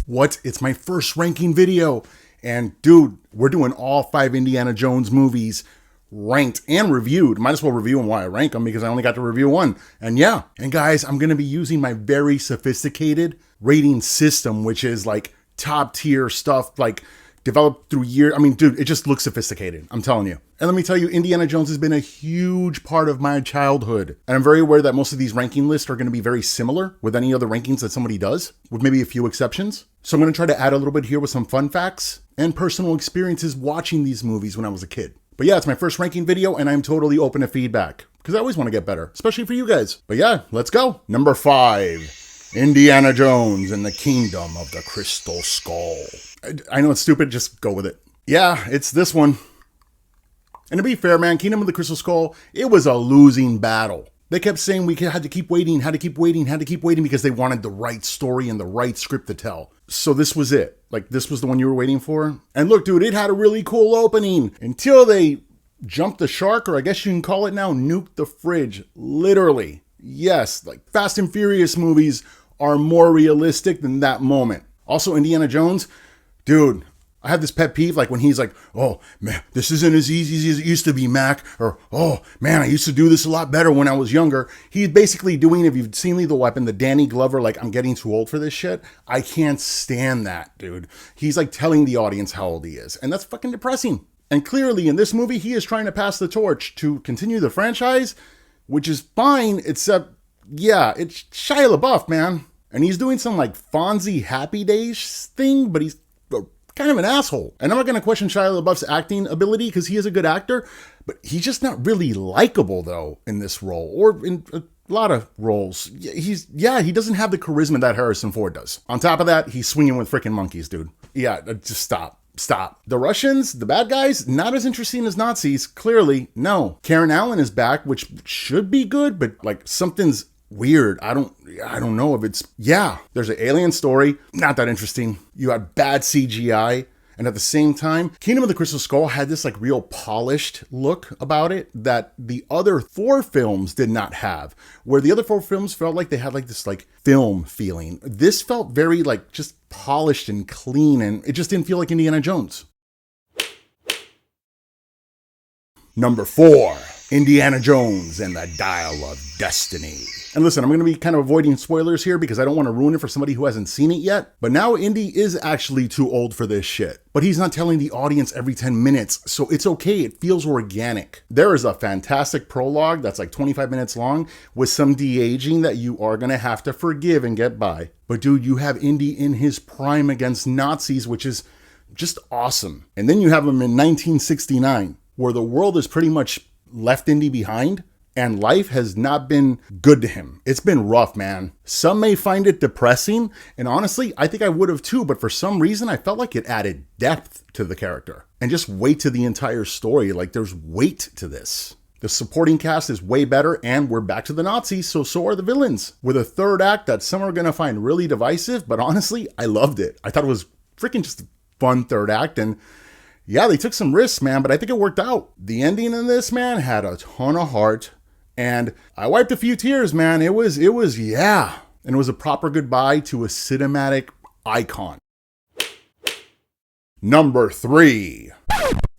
What? It's my first ranking video. And dude, we're doing all 5 Indiana Jones movies ranked and reviewed. Might as well review them while I rank them because I only got to review one. And yeah, and guys, I'm going to be using my very sophisticated rating system, which is like top tier stuff, like developed through years. I mean, dude, it just looks sophisticated. I'm telling you. And let me tell you, Indiana Jones has been a huge part of my childhood. And I'm very aware that most of these ranking lists are going to be very similar with any other rankings that somebody does, with maybe a few exceptions. So I'm going to try to add a little bit here with some fun facts and personal experiences watching these movies when I was a kid. But yeah, it's my first ranking video and I'm totally open to feedback because I always want to get better, especially for you guys. But yeah, let's go. Number 5, Indiana Jones and the Kingdom of the Crystal Skull. I know it's stupid, just go with it. Yeah, it's this one. And to be fair, man, Kingdom of the Crystal Skull, it was a losing battle. They kept saying we had to keep waiting because they wanted the right story and the right script to tell. So this was it. Like, this was the one you were waiting for. And look, dude, it had a really cool opening until they jumped the shark, or I guess you can call it now, nuked the fridge. Literally. Yes, like Fast and Furious movies are more realistic than that moment. Also, Indiana Jones, dude, I have this pet peeve, like when he's like, oh, man, this isn't as easy as it used to be, Mac. Or, oh, man, I used to do this a lot better when I was younger. He's basically doing, if you've seen Lethal Weapon, the Danny Glover, like, I'm getting too old for this shit. I can't stand that, dude. He's like telling the audience how old he is. And that's fucking depressing. And clearly in this movie, he is trying to pass the torch to continue the franchise, which is fine, except, yeah, it's Shia LaBeouf, man. And he's doing some like Fonzie Happy Days thing, but he's kind of an asshole. And I'm not going to question Shia LaBeouf's acting ability because he is a good actor, but he's just not really likable though in this role or in a lot of roles. He doesn't have the charisma that Harrison Ford does. On top of that, he's swinging with freaking monkeys, dude. Yeah, just stop. The Russians, the bad guys, not as interesting as Nazis. Clearly, no. Karen Allen is back, which should be good, but like something's weird. I don't know if it's, yeah, there's an alien story, not that interesting. You had bad CGI, and at the same time, Kingdom of the Crystal Skull had this like real polished look about it that the other 4 films did not have, where the other 4 films felt like they had like this like film feeling. This felt very like just polished and clean, and it just didn't feel like Indiana Jones. Number 4, Indiana Jones and the Dial of Destiny. And listen, I'm going to be kind of avoiding spoilers here because I don't want to ruin it for somebody who hasn't seen it yet. But now Indy is actually too old for this shit. But he's not telling the audience every 10 minutes, so it's okay. It feels organic. There is a fantastic prologue that's like 25 minutes long with some de-aging that you are going to have to forgive and get by. But dude, you have Indy in his prime against Nazis, which is just awesome. And then you have him in 1969, where the world is pretty much left Indy behind. And life has not been good to him. It's been rough, man. Some may find it depressing, and honestly, I think I would have too, but for some reason, I felt like it added depth to the character. And just weight to the entire story, like there's weight to this. The supporting cast is way better, and we're back to the Nazis, so are the villains. With a third act that some are gonna find really divisive, but honestly, I loved it. I thought it was freaking just a fun third act, and yeah, they took some risks, man, but I think it worked out. The ending in this, man, had a ton of heart. And I wiped a few tears, man. It was, yeah. And it was a proper goodbye to a cinematic icon. Number 3.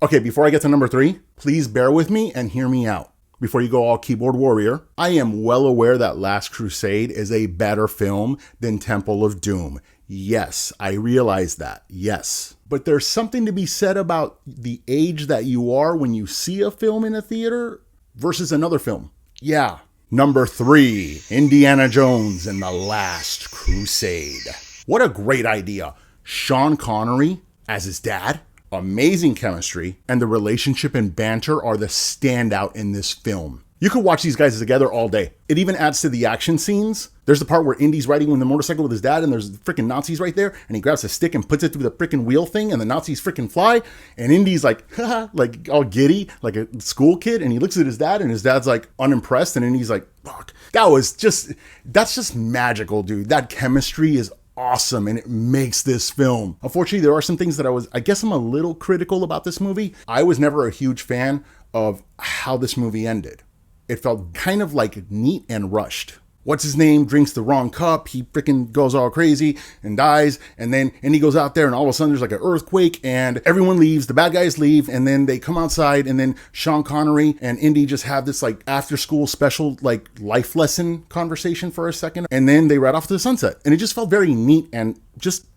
Okay, before I get to number 3, please bear with me and hear me out. Before you go all keyboard warrior, I am well aware that Last Crusade is a better film than Temple of Doom. Yes, I realize that. Yes. But there's something to be said about the age that you are when you see a film in a theater versus another film. Yeah. Number 3, Indiana Jones and the Last Crusade. What a great idea. Sean Connery as his dad, amazing chemistry, and the relationship and banter are the standout in this film. You could watch these guys together all day. It even adds to the action scenes. There's the part where Indy's riding on the motorcycle with his dad and there's freaking Nazis right there, and he grabs a stick and puts it through the freaking wheel thing and the Nazis freaking fly, and Indy's like, haha, like all giddy, like a school kid, and he looks at his dad and his dad's like unimpressed, and Indy's like, fuck. That's just magical, dude. That chemistry is awesome and it makes this film. Unfortunately, there are some things that I'm a little critical about this movie. I was never a huge fan of how this movie ended. It felt kind of like neat and rushed. what's his name drinks the wrong cup. He freaking goes all crazy and dies. And then Indy goes out there and all of a sudden there's like an earthquake and everyone leaves. The bad guys leave and then they come outside and then Sean Connery and Indy just have this like after school special like life lesson conversation for a second. And then they ride off to the sunset. And it just felt very neat and just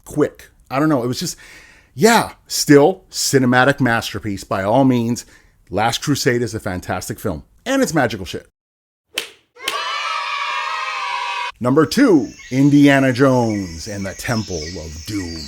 quick. I don't know. It was just, yeah, still cinematic masterpiece by all means. Last Crusade is a fantastic film. And it's magical shit. Number 2, Indiana Jones and the Temple of Doom.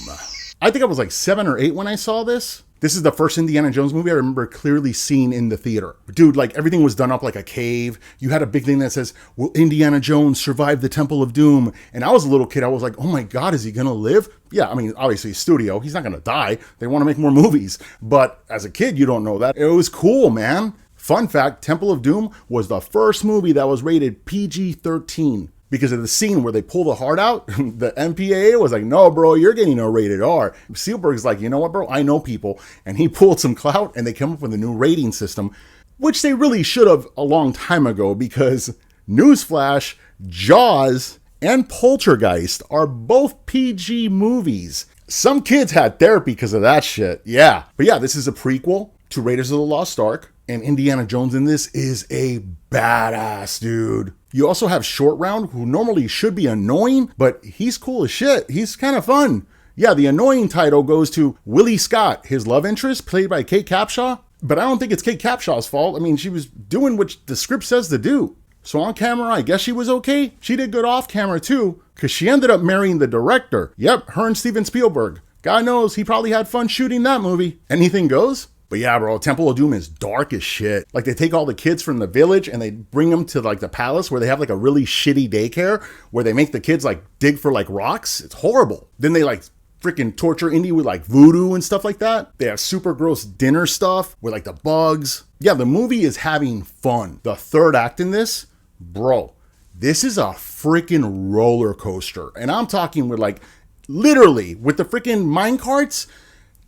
I think I was like 7 or 8 when I saw this. This is the first Indiana Jones movie I remember clearly seeing in the theater. Dude, like everything was done up like a cave. You had a big thing that says, will Indiana Jones survive the Temple of Doom? And I was a little kid. I was like, oh my God, is he going to live? Yeah, I mean, obviously studio. He's not going to die. They want to make more movies. But as a kid, you don't know that. It was cool, man. Fun fact, Temple of Doom was the first movie that was rated PG-13. Because of the scene where they pull the heart out, the MPAA was like, no, bro, you're getting a rated R. Spielberg's like, you know what, bro? I know people. And he pulled some clout and they came up with a new rating system, which they really should have a long time ago because, newsflash, Jaws and Poltergeist are both PG movies. Some kids had therapy because of that shit. Yeah. But yeah, this is a prequel to Raiders of the Lost Ark. And Indiana Jones in this is a badass, dude. You also have Short Round, who normally should be annoying, but he's cool as shit. He's kind of fun. Yeah, the annoying title goes to Willy Scott, his love interest, played by Kate Capshaw. But I don't think it's Kate Capshaw's fault. I mean, she was doing what the script says to do. So on camera, I guess she was okay. She did good off camera too, because she ended up marrying the director. Yep, her and Steven Spielberg. God knows he probably had fun shooting that movie. Anything goes. But yeah, bro, Temple of Doom is dark as shit. Like they take all the kids from the village and they bring them to like the palace where they have like a really shitty daycare where they make the kids like dig for like rocks. It's horrible. Then they like freaking torture Indy with like voodoo and stuff like that. They have super gross dinner stuff with like the bugs. Yeah, the movie is having fun. The third act in this, bro, this is a freaking roller coaster. And I'm talking with like literally with the freaking mine carts.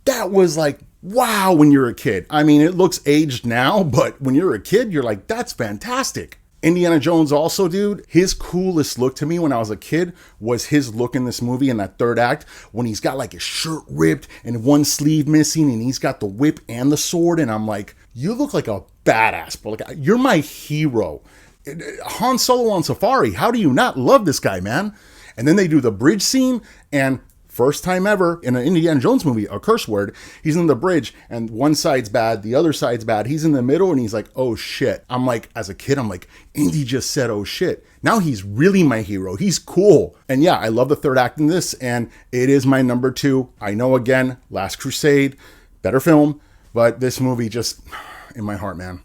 That was like, wow, when you're a kid. I mean, it looks aged now, but when you're a kid, you're like, that's fantastic. Indiana Jones also, dude, his coolest look to me when I was a kid was his look in this movie in that third act when he's got like his shirt ripped and one sleeve missing and he's got the whip and the sword. And I'm like, you look like a badass, bro. Like, you're my hero. Han Solo on Safari. How do you not love this guy, man? And then they do the bridge scene and first time ever in an Indiana Jones movie, a curse word, he's in the bridge and one side's bad, the other side's bad. He's in the middle and he's like, oh shit. I'm like, as a kid, I'm like, Indy just said, oh shit. Now he's really my hero. He's cool. And yeah, I love the third act in this and it is my number 2. I know again, Last Crusade, better film, but this movie just in my heart, man.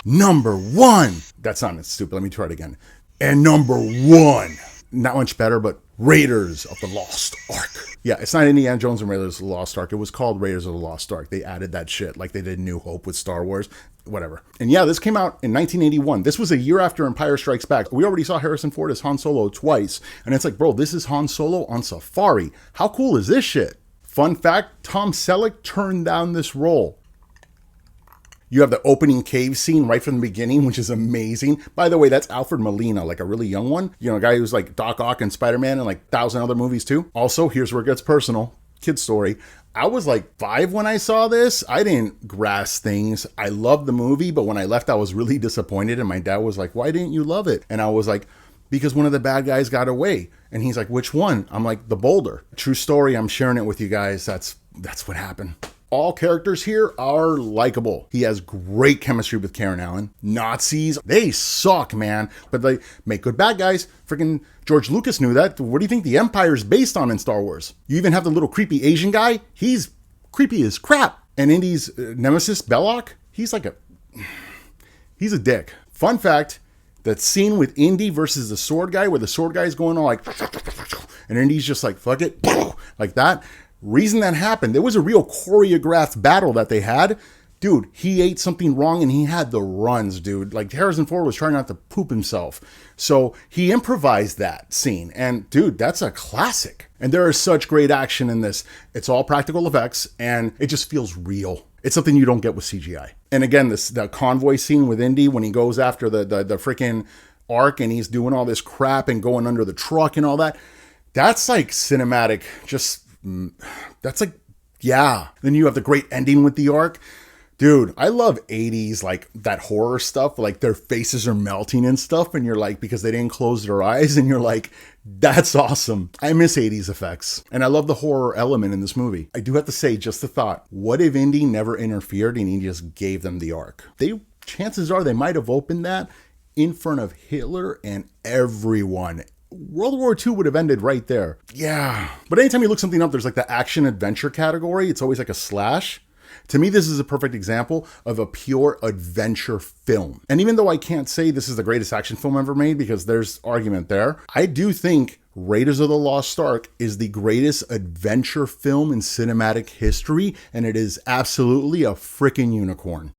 Number 1. That sounded stupid. Let me try it again. And number 1. Not much better, but Raiders of the Lost Ark. Yeah, it's not Indiana Jones and Raiders of the Lost Ark. It was called Raiders of the Lost Ark. They added that shit like they did New Hope with Star Wars, whatever. And yeah, this came out in 1981. This was a year after Empire Strikes Back. We already saw Harrison Ford as Han Solo twice. And it's like, bro, this is Han Solo on Safari. How cool is this shit? Fun fact, Tom Selleck turned down this role. You have the opening cave scene right from the beginning, which is amazing. By the way, that's Alfred Molina, like a really young one. You know, a guy who's like Doc Ock and Spider-Man and like 1,000 other movies too. Also, here's where it gets personal. Kid story. I was like 5 when I saw this. I didn't grasp things. I loved the movie, but when I left, I was really disappointed. And my dad was like, why didn't you love it? And I was like, because one of the bad guys got away. And he's like, which one? I'm like, the boulder. True story. I'm sharing it with you guys. That's what happened. All characters here are likable. He has great chemistry with Karen Allen. Nazis, they suck, man. But they make good bad guys. Freaking George Lucas knew that. What do you think the Empire's based on in Star Wars? You even have the little creepy Asian guy. He's creepy as crap. And Indy's nemesis, Belloc, he's a dick. Fun fact, that scene with Indy versus the sword guy, where the sword guy is going on like, and Indy's just like, fuck it, like that. Reason that happened, there was a real choreographed battle that they had. Dude, he ate something wrong and he had the runs, dude. Like Harrison Ford was trying not to poop himself. So he improvised that scene. And dude, that's a classic. And there is such great action in this. It's all practical effects and it just feels real. It's something you don't get with CGI. And again, the convoy scene with Indy when he goes after the freaking Ark and he's doing all this crap and going under the truck and all that. That's like cinematic. That's like, yeah. Then you have the great ending with the Ark. Dude, I love 80s, like that horror stuff, like their faces are melting and stuff. And you're like, because they didn't close their eyes and you're like, that's awesome. I miss 80s effects. And I love the horror element in this movie. I do have to say, just a thought, what if Indy never interfered and he just gave them the Ark? Chances are they might have opened that in front of Hitler and everyone. World War II would have ended right there. Yeah. But anytime you look something up, there's like the action adventure category. It's always like a slash. To me, this is a perfect example of a pure adventure film. And even though I can't say this is the greatest action film ever made, because there's argument there, I do think Raiders of the Lost Ark is the greatest adventure film in cinematic history, and it is absolutely a freaking unicorn.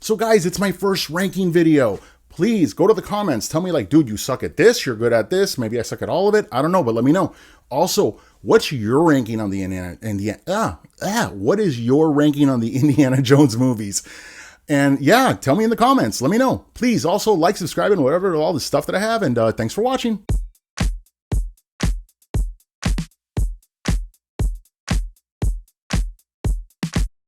So guys, it's my first ranking video. Please go to the comments. Tell me like, dude, you suck at this. You're good at this. Maybe I suck at all of it. I don't know, but let me know. Also, what's your ranking on what is your ranking on the Indiana Jones movies? And yeah, tell me in the comments. Let me know. Please also like, subscribe, and whatever, all the stuff that I have. And thanks for watching.